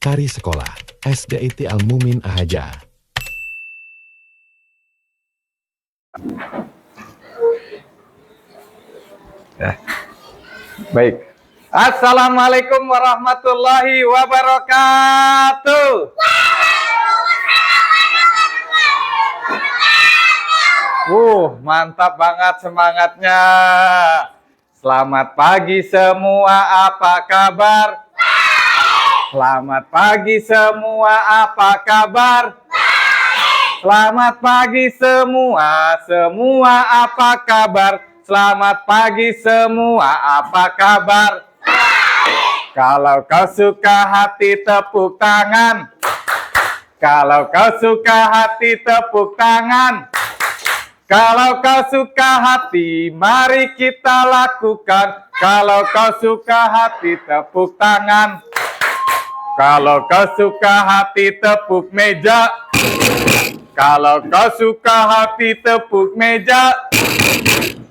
Sari Sekolah, SDIT Al-Mumin Ahaja. Baik. Assalamualaikum warahmatullahi wabarakatuh. Mantap banget semangatnya. Selamat pagi semua, apa kabar? Selamat pagi semua, apa kabar? Selamat pagi semua apa kabar? Selamat pagi semua, apa kabar? Kalau kau suka hati tepuk tangan. Kalau kau suka hati tepuk tangan. Kalau kau suka hati, mari kita lakukan. Kalau kau suka hati tepuk tangan. Kalau kau suka hati tepuk meja. Kalau kau suka hati tepuk meja.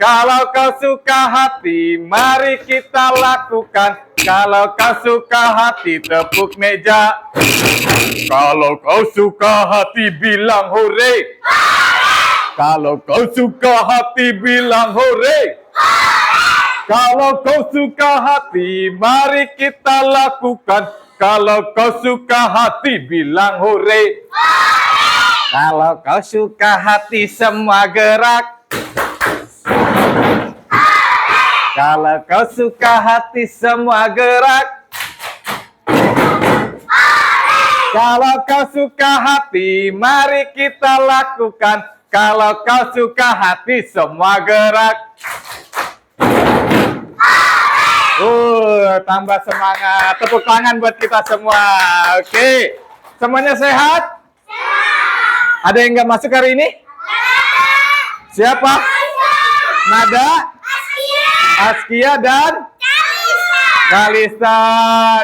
Kalau kau suka hati, mari kita lakukan. Kalau kau suka hati, tepuk meja. Kalau kau suka hati, bilang hore. Kalau kau suka hati, bilang hore. Kalau kau suka hati, mari kita lakukan. Kalau kau suka hati, bilang hore. Kalau kau suka hati, semua gerak. Kalau kau suka hati, semua gerak. Kalau kau suka hati, mari kita lakukan. Kalau kau suka hati, semua gerak. Tambah semangat. Tepuk tangan buat kita semua. Oke. Semuanya sehat? Sehat. Ada yang nggak masuk hari ini? Siapa? Nada? Askia dan Kalista.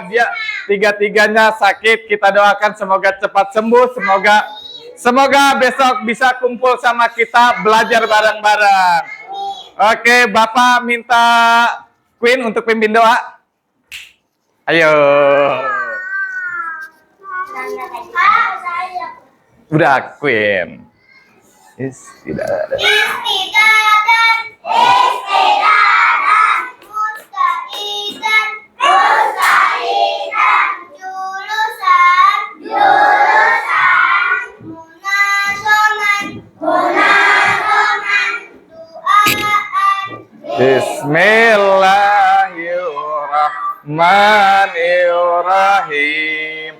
Dia tiga-tiganya sakit. Kita doakan semoga cepat sembuh. Semoga besok bisa kumpul sama kita belajar bareng-bareng. Oke, Bapak minta Queen untuk pimpin doa. Ayo. Udah Queen. Istidadan. Bismillahirrahmanirrahim.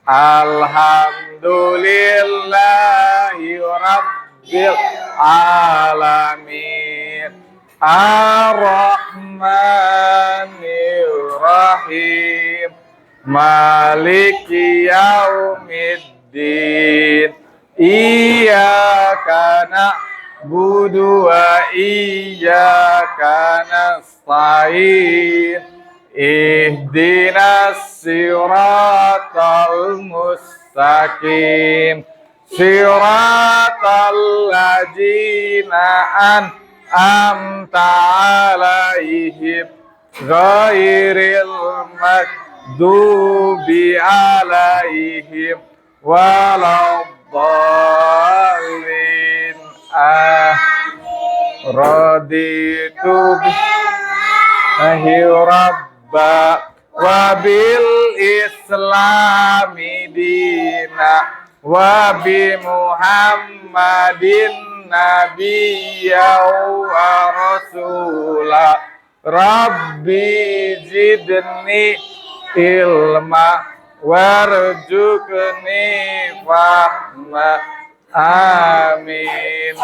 Alhamdulillahi rabbil alamin. Ar-Rahmanir-Rahim. Maliki yaumiddin. Iyyaka na'budu wa iyyaka nasta'in. Ihdinas siratal mustaqim. Siratal ladzina an'amta 'alaihim ghairil maghdubi 'alaihim waladdallin. Raditu billahi rabba wa bil islami dina wa bi Muhammadin nabiyya wa rasula. Rabbi zidni ilma warzuqni fahma. Amin.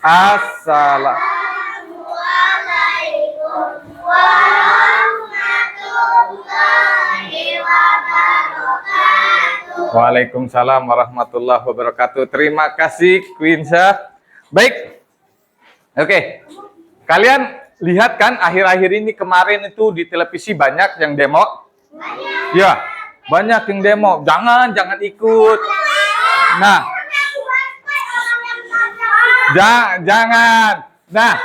Assalamualaikum warahmatullahi wabarakatuh. Waalaikumsalam warahmatullahi wabarakatuh. Terima kasih Queen Syah. Baik. Oke. Kalian lihat kan akhir-akhir ini kemarin itu di televisi banyak yang demo? Banyak. Ya, banyak yang demo. Jangan ikut. Nah. Jangan. Nah.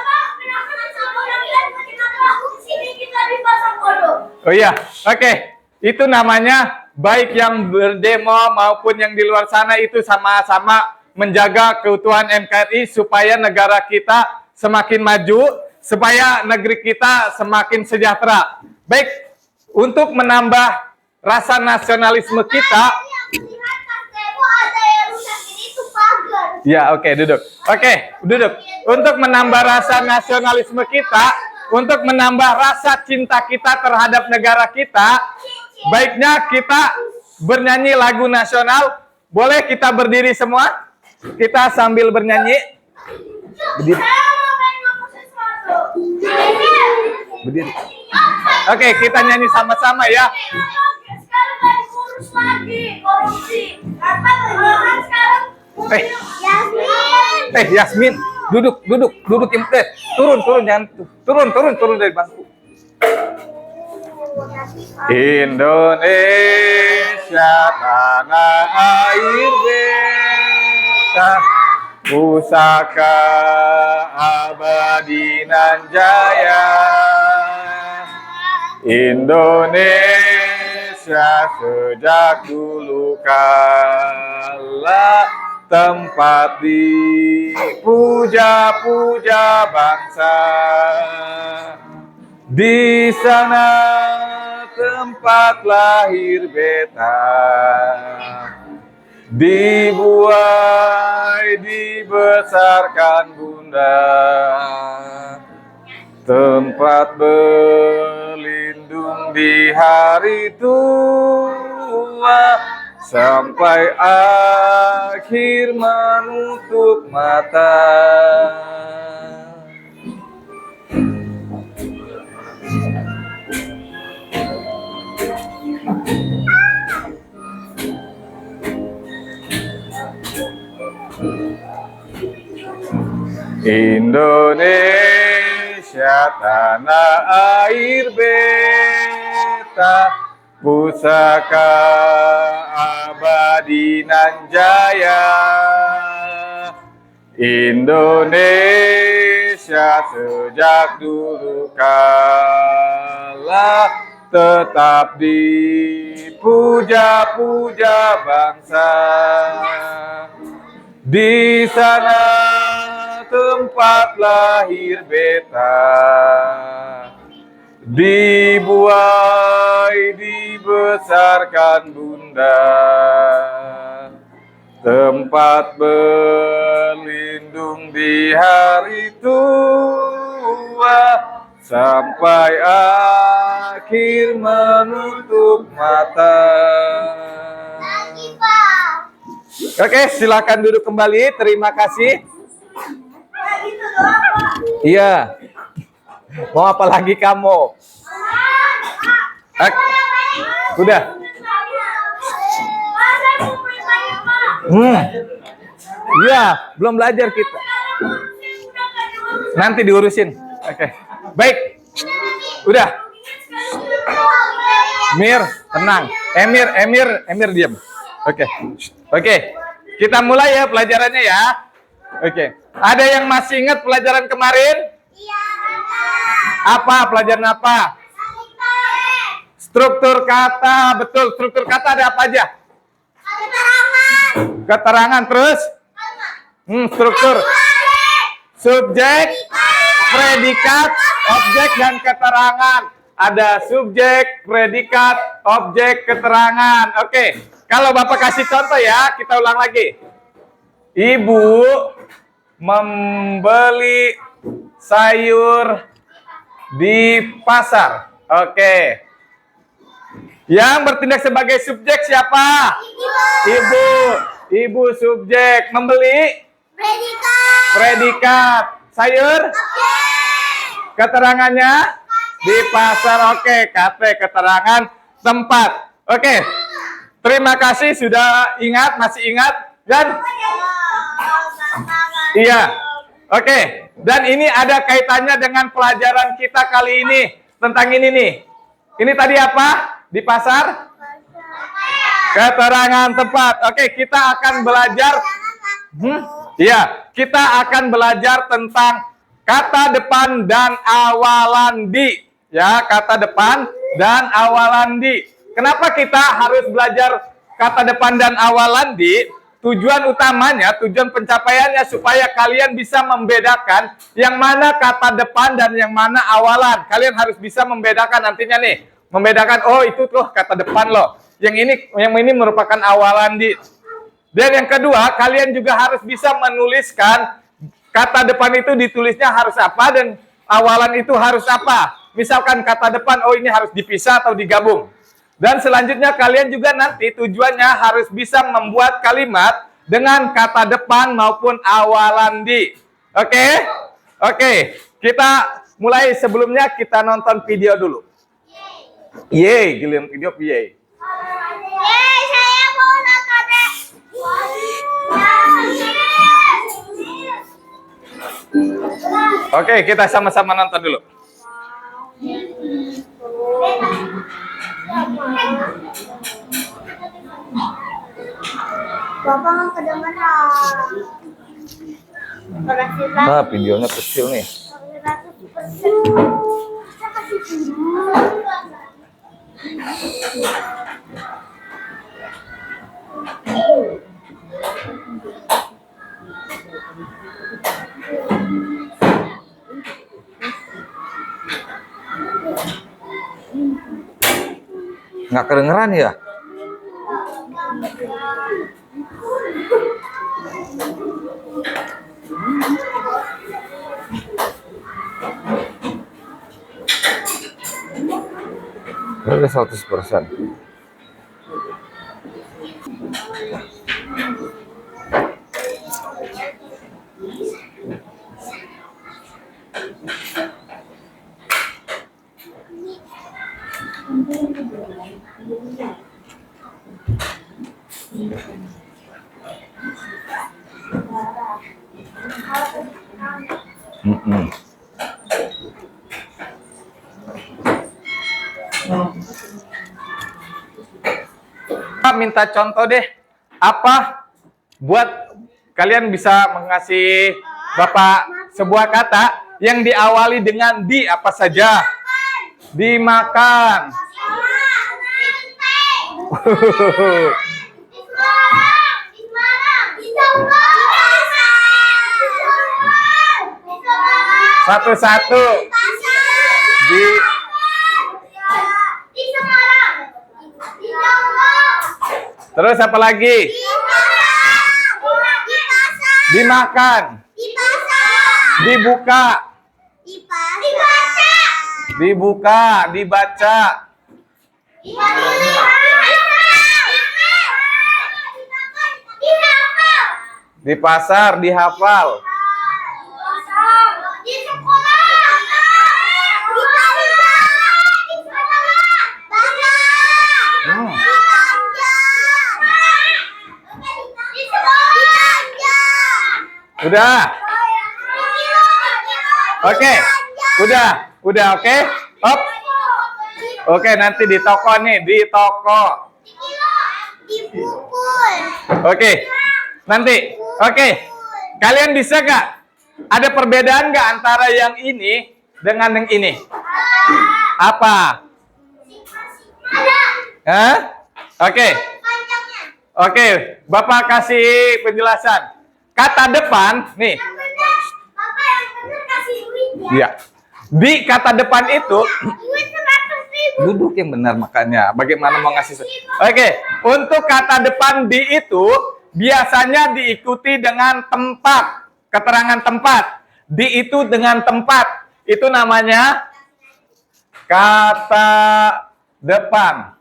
Oh iya, oke. Itu namanya baik yang berdemo maupun yang di luar sana itu sama-sama menjaga keutuhan NKRI supaya negara kita semakin maju, supaya negeri kita semakin sejahtera. Baik, untuk menambah rasa nasionalisme kita. Ya, oke, duduk. Oke, duduk. Untuk menambah rasa nasionalisme kita, untuk menambah rasa cinta kita terhadap negara kita, baiknya kita bernyanyi lagu nasional. Boleh kita berdiri semua? Kita sambil bernyanyi. Berdiri. Berdiri. Oke, kita nyanyi sama-sama ya. Yasmin, duduk turun jangan turun dari bangku. Indonesia tanah air beta, pusaka abadi nan jaya. Indonesia sejak dulu kala tempat dipuja-puja bangsa. Di sana tempat lahir beta, dibuai dibesarkan bunda, tempat berlindung di hari tua sampai akhir menutup mata. Indonesia tanah air beta, pusaka abadi nan jaya. Indonesia sejak dulu kala tetap dipuja-puja bangsa. Di sana tempat lahir beta, dibuai dibesarkan bunda, tempat berlindung di hari tua sampai akhir menutup mata. Oke, silakan duduk kembali. Terima kasih. Iya. Mau apa lagi kamu? Udah. Iya, belum belajar kita. Nanti diurusin. Oke. Baik. Udah. Mir, tenang. Emir diam. Oke. Kita mulai ya pelajarannya ya. Oke. Ada yang masih ingat pelajaran kemarin? Iya. Apa? Pelajaran apa? Struktur kata. Betul, struktur kata ada apa aja? Keterangan terus? Struktur. Subjek, predikat, objek, dan keterangan. Ada subjek, predikat, objek, keterangan. Oke. Kalau Bapak kasih contoh ya, kita ulang lagi. Ibu membeli sayur di pasar. Oke. Yang bertindak sebagai subjek siapa? Ibu. Ibu subjek. Membeli? Predikat. Sayur? Keterangannya? Di pasar. Oke. KT keterangan tempat. Oke. Terima kasih sudah ingat, masih ingat. Dan? Iya. Oke. Dan ini ada kaitannya dengan pelajaran kita kali ini. Tentang ini nih. Ini tadi apa? Di pasar? Keterangan tempat. Oke, kita akan belajar. Iya, kita akan belajar tentang kata depan dan awalan di. Ya, kata depan dan awalan di. Kenapa kita harus belajar kata depan dan awalan di? Tujuan utamanya, tujuan pencapaiannya supaya kalian bisa membedakan yang mana kata depan dan yang mana awalan. Kalian harus bisa membedakan nantinya nih. Membedakan, oh itu tuh kata depan loh. Yang ini merupakan awalan di. Dan yang kedua, kalian juga harus bisa menuliskan kata depan itu ditulisnya harus apa dan awalan itu harus apa. Misalkan kata depan, oh ini harus dipisah atau digabung. Dan selanjutnya kalian juga nanti tujuannya harus bisa membuat kalimat dengan kata depan maupun awalan di. Oke? Oke. Kita mulai, sebelumnya kita nonton video dulu. Yeay, giliran video yeay. Yeay, saya mau nonton deh. Oke, kita sama-sama nonton dulu. Bapak nggak kedengeran. Ah, videonya kecil nih. 100%. Saya kasih dulu. Nggak kedengeran ya? Udah 100%. Minta contoh deh, apa buat kalian bisa mengasih Bapak sebuah kata yang diawali dengan di, apa saja? Dimakan. Satu-satu. Di Terus apa lagi? Dimakan. Dibuka. Dibuka, dibaca. Di pasar, dihafal. Udah. Oke. Udah oke. Hop. Oke, nanti di toko nih, di toko. Oke. Nanti. Oke. Kalian bisa nggak? Ada perbedaan nggak antara yang ini dengan yang ini? Apa? Hah? Oke. Oke, Bapak kasih penjelasan. Kata depan, nih. Iya. Di kata depan itu, duduk yang benar makanya. Bagaimana mau ngasih? Oke, untuk kata depan di itu biasanya diikuti dengan tempat, keterangan tempat. Di itu dengan tempat, itu namanya kata depan.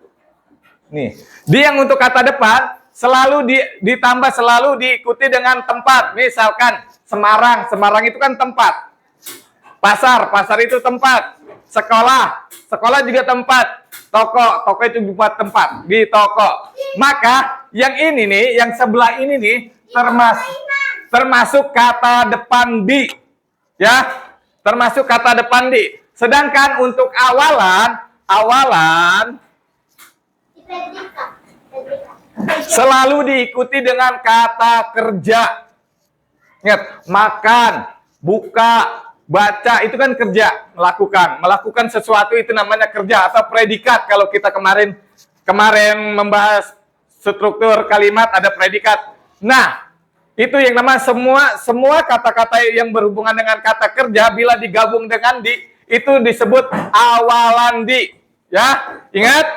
Nih, di yang untuk kata depan selalu ditambah, selalu diikuti dengan tempat. Misalkan Semarang, Semarang itu kan tempat. Pasar, pasar itu tempat. Sekolah, sekolah juga tempat. Toko, toko itu juga tempat. Di toko. Maka yang ini nih, yang sebelah ini nih termasuk kata depan di. Ya, termasuk kata depan di. Sedangkan untuk awalan selalu diikuti dengan kata kerja. Ingat, makan, buka, baca, itu kan kerja, melakukan. Melakukan sesuatu itu namanya kerja atau predikat kalau kita kemarin kemarin membahas struktur kalimat, ada predikat. Nah, itu yang nama semua kata-kata yang berhubungan dengan kata kerja bila digabung dengan di itu disebut awalan di. Ya, ingat?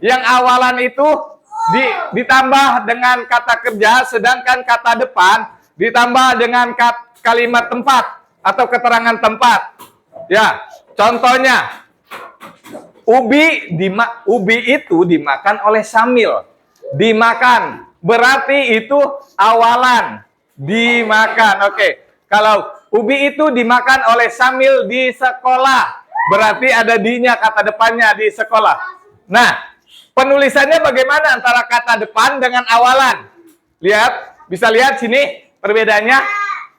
Yang awalan itu ditambah dengan kata kerja, sedangkan kata depan ditambah dengan kalimat tempat atau keterangan tempat. Ya, contohnya ubi itu dimakan oleh Samil. Dimakan berarti itu awalan dimakan. Oke. Kalau ubi itu dimakan oleh Samil di sekolah, berarti ada di-nya kata depannya di sekolah. Nah, penulisannya bagaimana antara kata depan dengan awalan? Lihat, bisa lihat sini perbedaannya?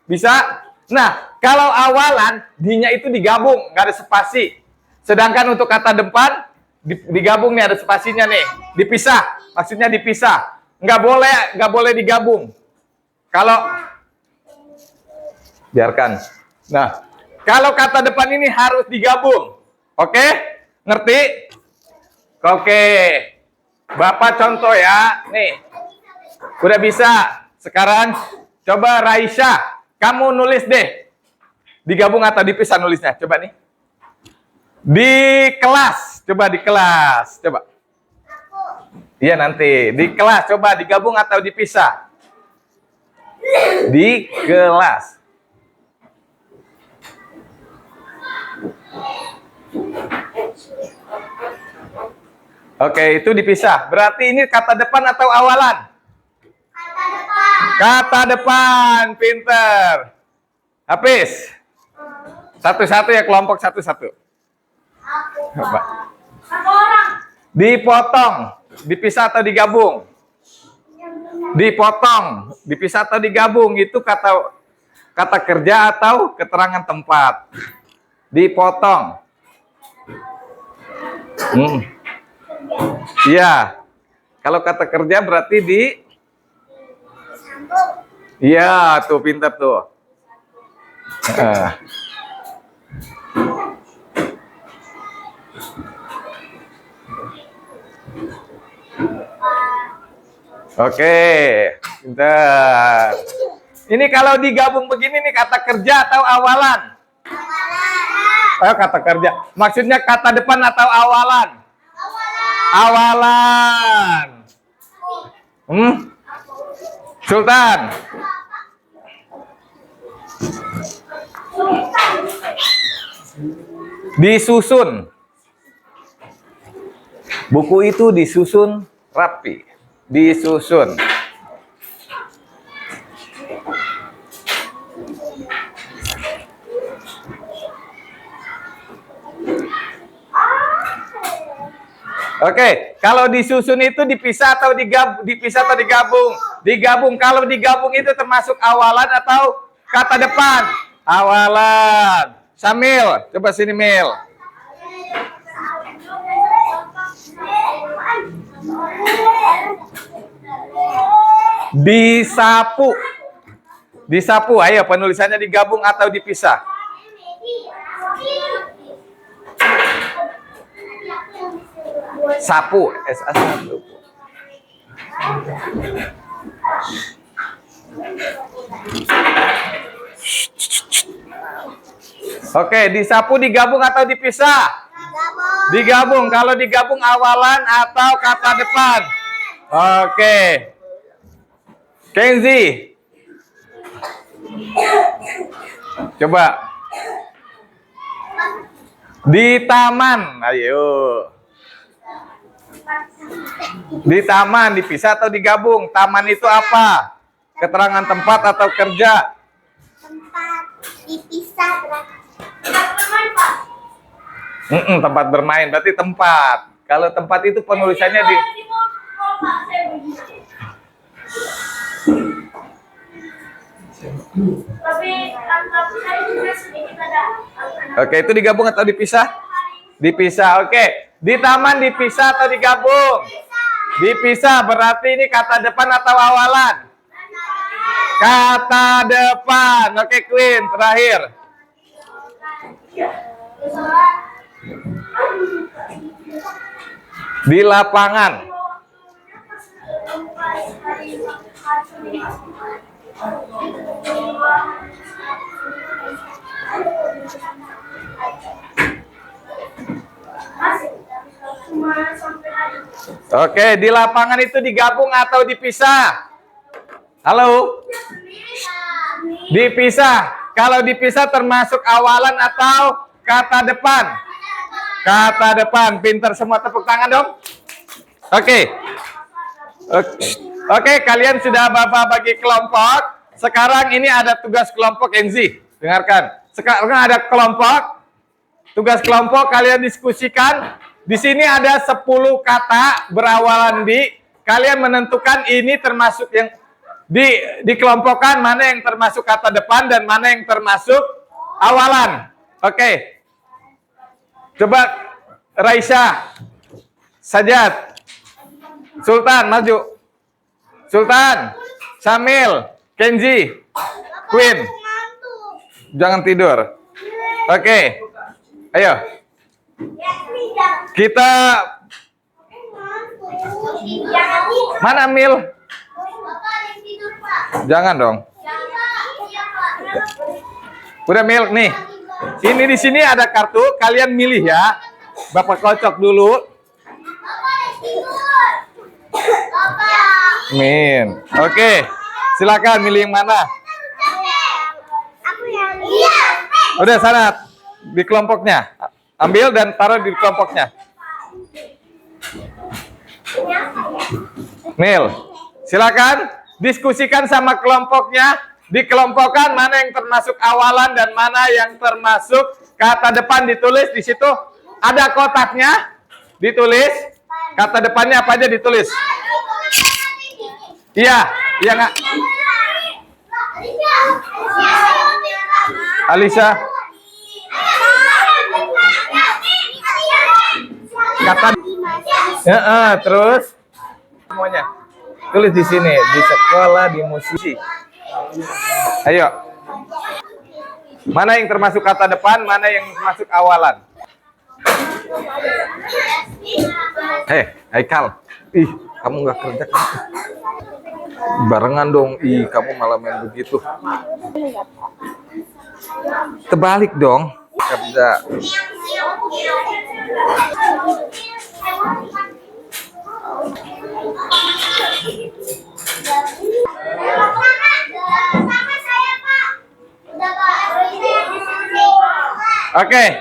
Bisa? Nah, kalau awalan di-nya itu digabung, nggak ada spasi. Sedangkan untuk kata depan digabung nih, ada spasinya nih, dipisah. Maksudnya dipisah, nggak boleh digabung. Kalau biarkan. Nah, kalau kata depan ini harus digabung, oke? Ngerti? Oke, Bapak contoh ya, nih, udah bisa. Sekarang coba Raisya, kamu nulis deh, digabung atau dipisah nulisnya, coba nih. Di kelas, coba di kelas, coba. Iya nanti di kelas coba digabung atau dipisah. Di kelas. Oke, itu dipisah. Berarti ini kata depan atau awalan? Kata depan. Kata depan, pinter. Habis. Satu-satu ya, kelompok satu-satu. Coba. Satu orang. Dipotong, dipisah atau digabung? Dipotong, dipisah atau digabung, itu kata kerja atau keterangan tempat. Dipotong. Iya. Kalau kata kerja berarti di Sambung. iya, tuh pintar tuh. Oke, pintar. Ini kalau digabung begini nih kata kerja atau awalan? Kata kerja. Maksudnya kata depan atau awalan? Awalan. Sultan. Disusun. Buku itu disusun rapi. Disusun. Oke, kalau disusun itu dipisah atau digabung? Digabung. Kalau digabung itu termasuk awalan atau kata depan? Awalan. Samil, coba sini Mil. Disapu. Disapu, ayo penulisannya digabung atau dipisah? Sapu, SA1. Oke, disapu digabung atau dipisah? Digabung. Kalau digabung awalan atau kata depan? Oke. Kenzi. Coba. Di taman, ayo. Di taman dipisah atau digabung? Taman itu apa? Keterangan tempat atau kerja? Tempat dipisah berarti. Tempat bermain berarti tempat. Kalau tempat itu penulisannya di Oke, itu digabung atau dipisah? Dipisah, oke. Di taman dipisah atau digabung? Dipisah, berarti ini kata depan atau awalan? Kata depan. Oke, Queen, terakhir. Di lapangan. Oke, di lapangan itu digabung atau dipisah? Halo? Dipisah. Kalau dipisah termasuk awalan atau kata depan? Kata depan. Pinter semua, tepuk tangan dong. Oke. Oke, kalian sudah bagi kelompok. Sekarang ini ada tugas kelompok Enzi. Dengarkan. Sekarang ada kelompok. Tugas kelompok kalian diskusikan. Di sini ada 10 kata berawalan di. Kalian menentukan ini termasuk yang dikelompokkan, mana yang termasuk kata depan dan mana yang termasuk awalan. Oke. Coba Raisya, Sajat, Sultan maju. Sultan, Syamil, Kenzi, Queen. Jangan tidur. Oke. Ayo. Kita mana Mil? Jangan dong. Udah Mil nih. Ini di sini ada kartu, kalian milih ya. Bapak kocok dulu. Min. Oke. Silakan milih yang mana? Udah sana di kelompoknya. Ambil dan taruh di kelompoknya. Mil, silakan diskusikan sama kelompoknya. Dikelompokkan mana yang termasuk awalan dan mana yang termasuk kata depan, ditulis di situ. Ada kotaknya, ditulis. Kata depannya apa aja ditulis. Iya, iya nggak? Alisa. Kata terus semuanya tulis di sini, di sekolah, di musisi. Ayo, mana yang termasuk kata depan, mana yang termasuk awalan? Haikal, ih kamu nggak kerja kan? Barengan dong, ih kamu malah main begitu. Terbalik dong, kerja. Oke,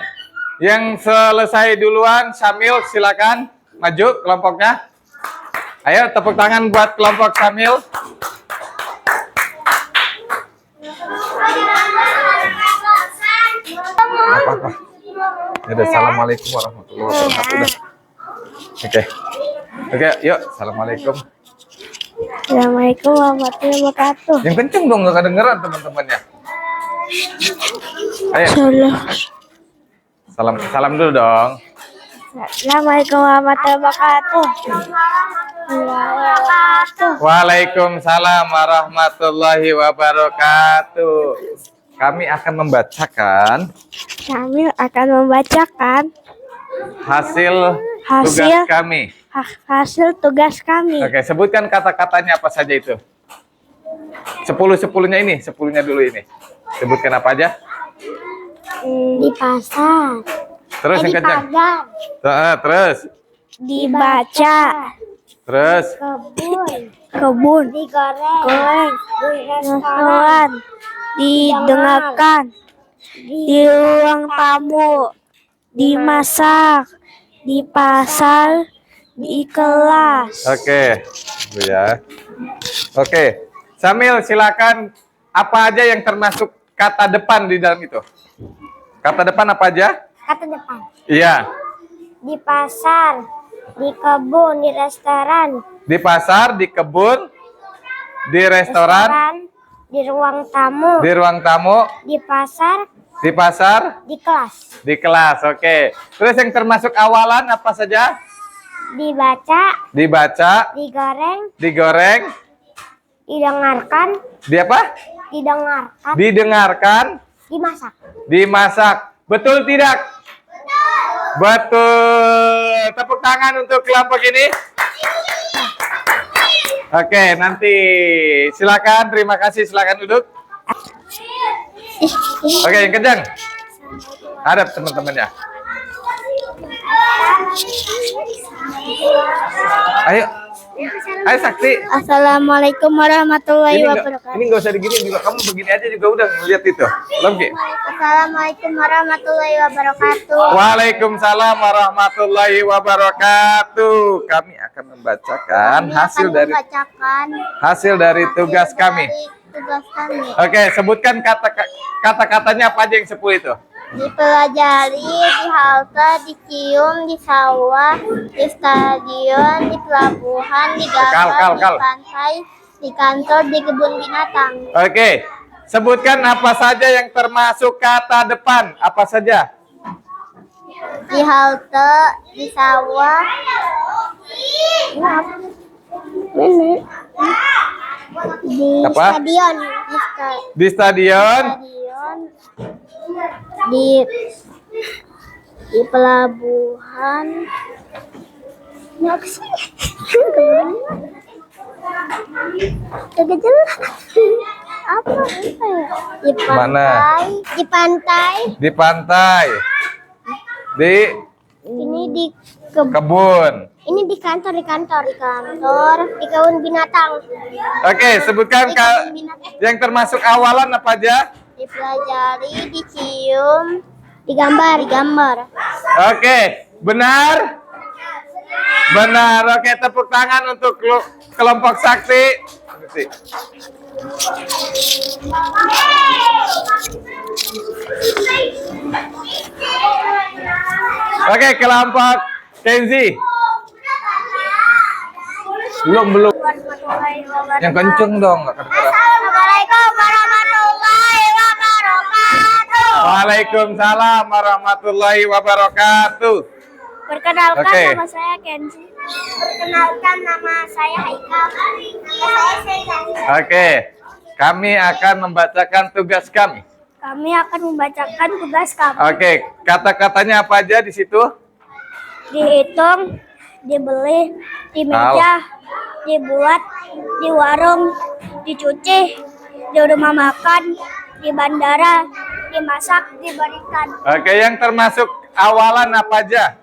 yang selesai duluan, Syamil silakan maju kelompoknya. Ayo tepuk tangan buat kelompok Syamil. Apa-apa. Ada assalamualaikum warahmatullahi wabarakatuh. Oke, yuk assalamualaikum. Assalamualaikum warahmatullahi wabarakatuh. Yang kenceng dong, nggak kedengeran teman-temannya. Ayo. Salam dulu dong. Assalamualaikum warahmatullahi wabarakatuh. Waalaikumsalam warahmatullahi wabarakatuh. Kami akan membacakan hasil tugas kami. Hasil tugas kami. Oke, sebutkan kata-katanya apa saja itu. 10-10-nya ini, 10-nya dulu ini. Sebutkan apa aja? Di pasar. Terus yang kencang. Terus. Dibaca. Terus. Kebun. Digoreng. Restoran. Didengarkan. Di ruang tamu. Dimasak. Di pasar. Di kelas. Oke. Itu ya. Oke. Syamil, silakan. Apa aja yang termasuk kata depan di dalam itu? Kata depan apa aja? Kata depan. Iya. Di pasar, di kebun, di restoran. Di pasar, di kebun, di restoran, di ruang tamu. di ruang tamu, Di pasar, di pasar, di kelas. di kelas. Oke. Terus yang termasuk awalan apa saja? Dibaca, Dibaca, digoreng, didengarkan, di apa? Didengarkan, dimasak. dimasak. Betul tidak? Betul. Tepuk tangan untuk kelompok ini. Oke, nanti silakan. Terima kasih. Silakan duduk. Oke, yang kencang. Hadap teman-temannya. Ayo. Ayo Sakti. Assalamualaikum warahmatullahi wabarakatuh. Ini nggak usah digini juga. Kamu begini aja juga udah ngeliat itu. Belum Ki? Assalamualaikum warahmatullahi wabarakatuh. Waalaikumsalam warahmatullahi wabarakatuh. Kami akan membacakan hasil dari tugas kami. Oke, sebutkan kata-katanya apa aja yang 10 itu? Dipelajari, di halte, dicium, di sawah, di stadion, di pelabuhan, di gambar, di pantai, di kantor, di kebun binatang. Oke, sebutkan apa saja yang termasuk kata depan. Apa saja? Di halte, di sawah, di Apa? stadion, Di stadion. di pelabuhan, Gak jelas. Apa ya? Di pantai. Mana? Di pantai. Di pantai. Ini di kebun. Ini di kantor, di kebun binatang. Oke, sebutkan yang termasuk awalan apa aja? Dipelajari, dicium, digambar. Oke, benar? Benar. Oke, tepuk tangan untuk kelompok Sakti. Oke, kelompok Kenzi. Belum. Yang kenceng dong, nggak kedengeran. Assalamualaikum warahmatullahi wabarakatuh. Waalaikumsalam warahmatullahi wabarakatuh. Perkenalkan, Oke. nama saya Kenzi. Perkenalkan, nama saya Haikal. Nama saya Seydan. Oke, kami akan membacakan tugas kami. Kami akan membacakan tugas kami. Oke, kata-katanya apa aja di situ? Dihitung, dibeli, di meja, dibuat, di warung, dicuci, di rumah makan, di bandara, dimasak, diberikan. Oke, yang termasuk awalan apa aja?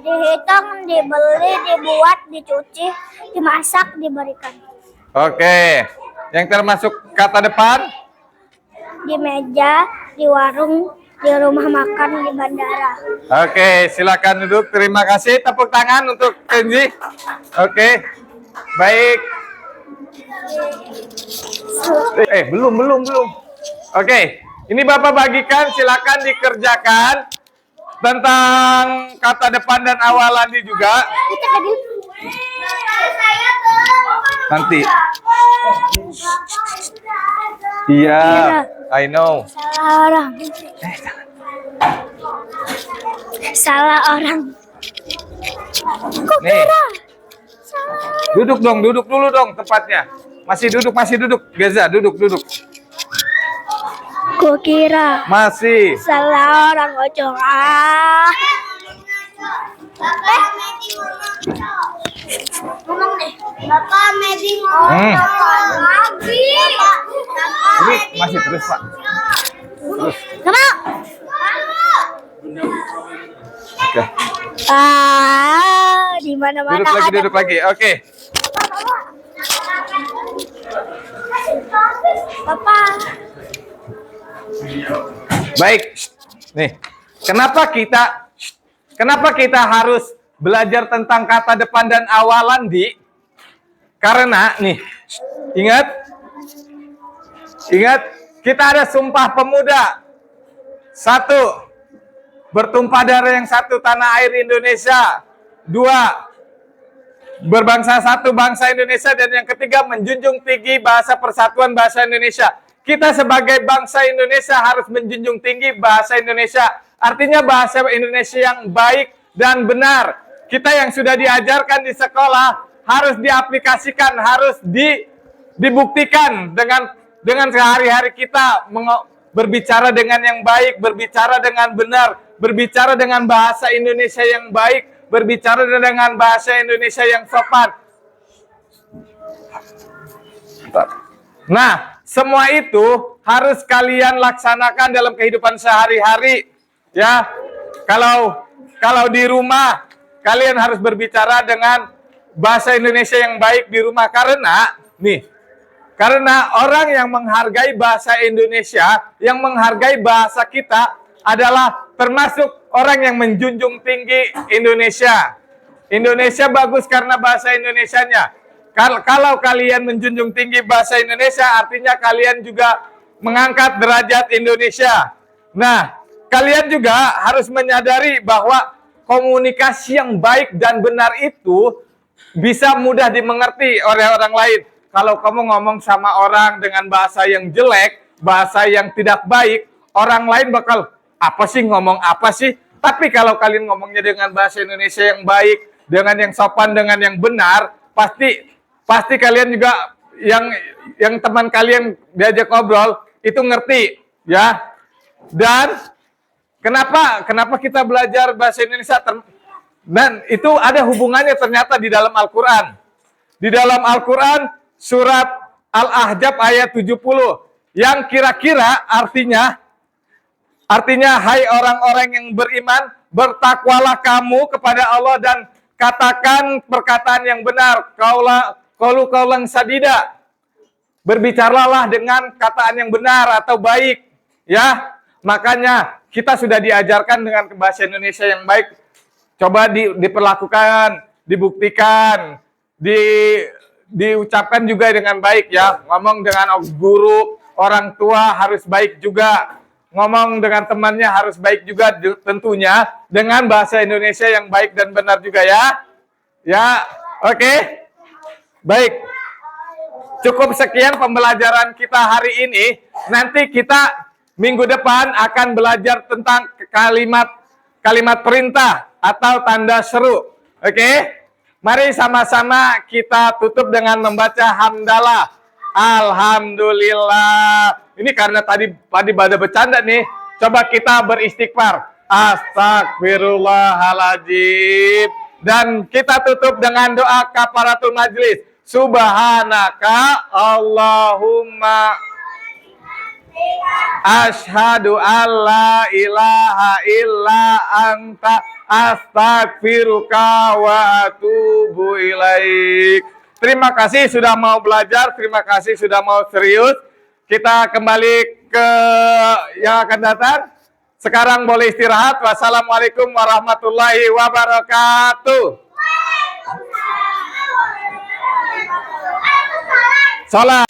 Dihitung, dibeli, dibuat, dicuci, dimasak, diberikan. Oke, yang termasuk kata depan? Di meja, di warung, di rumah makan, di bandara. Oke, silakan duduk. Terima kasih. Tepuk tangan untuk Kenzi. Oke, baik. Belum. Oke, ini Bapak bagikan. Silakan dikerjakan tentang kata depan dan awalan juga. Nanti. Iya, I know. Salah orang. Nih. Duduk dulu dong tempatnya. Masih duduk. Geza, duduk. Kukira Masih. salah orang ojong. Ngomong deh. Bapak maybe ngomong lagi. Ini masih terus, Pak. Terus. Kamu. Oke. Di mana-mana Duduk lagi. Oke. Bapak. Baik. Nih. Kenapa kita harus belajar tentang kata depan dan awalan, Di? Karena nih, ingat, kita ada Sumpah Pemuda. 1, bertumpah darah yang satu tanah air Indonesia. 2, berbangsa satu bangsa Indonesia. Dan yang ketiga, menjunjung tinggi bahasa persatuan bahasa Indonesia. Kita sebagai bangsa Indonesia harus menjunjung tinggi bahasa Indonesia. Artinya bahasa Indonesia yang baik dan benar. Kita yang sudah diajarkan di sekolah harus diaplikasikan, harus dibuktikan dengan sehari-hari kita berbicara dengan yang baik, berbicara dengan benar, berbicara dengan bahasa Indonesia yang baik, berbicara dengan bahasa Indonesia yang sopan. Nah, semua itu harus kalian laksanakan dalam kehidupan sehari-hari. Ya, kalau di rumah kalian harus berbicara dengan bahasa Indonesia yang baik di rumah, karena orang yang menghargai bahasa Indonesia, yang menghargai bahasa kita adalah termasuk orang yang menjunjung tinggi Indonesia. Indonesia bagus karena bahasa Indonesianya. Kalau kalian menjunjung tinggi bahasa Indonesia, artinya kalian juga mengangkat derajat Indonesia. Nah, kalian juga harus menyadari bahwa komunikasi yang baik dan benar itu bisa mudah dimengerti oleh orang lain. Kalau kamu ngomong sama orang dengan bahasa yang jelek, bahasa yang tidak baik, orang lain bakal, apa sih, ngomong apa sih? Tapi kalau kalian ngomongnya dengan bahasa Indonesia yang baik, dengan yang sopan, dengan yang benar, pasti kalian juga yang teman kalian diajak ngobrol itu ngerti, ya. Dan kenapa kita belajar bahasa Indonesia? Dan itu ada hubungannya ternyata di dalam Al-Quran. Di dalam Al-Quran surat Al-Ahzab ayat 70 yang kira-kira artinya hai orang-orang yang beriman, bertakwalah kamu kepada Allah dan katakan perkataan yang benar, qaulu sadida. Berbicaralah dengan kataan yang benar atau baik, ya. Makanya kita sudah diajarkan dengan bahasa Indonesia yang baik. Coba diperlakukan, dibuktikan, diucapkan juga dengan baik, ya. Ngomong dengan guru, orang tua harus baik juga. Ngomong dengan temannya harus baik juga, tentunya dengan bahasa Indonesia yang baik dan benar juga, ya. Ya, oke. Baik. Cukup sekian pembelajaran kita hari ini. Nanti kita minggu depan akan belajar tentang kalimat perintah atau tanda seru. Oke? Mari sama-sama kita tutup dengan membaca hamdalah. Alhamdulillah. Ini karena tadi pada bercanda nih. Coba kita beristighfar. Astagfirullahaladzim. Dan kita tutup dengan doa kafaratul majlis. Subhanaka Allahumma asyhadu alla ilaha illa anta astaghfiruka wa atubu ilaik. Terima kasih sudah mau belajar, terima kasih sudah mau serius. Kita kembali ke yang akan datang. Sekarang boleh istirahat. Wassalamualaikum warahmatullahi wabarakatuh. Salam.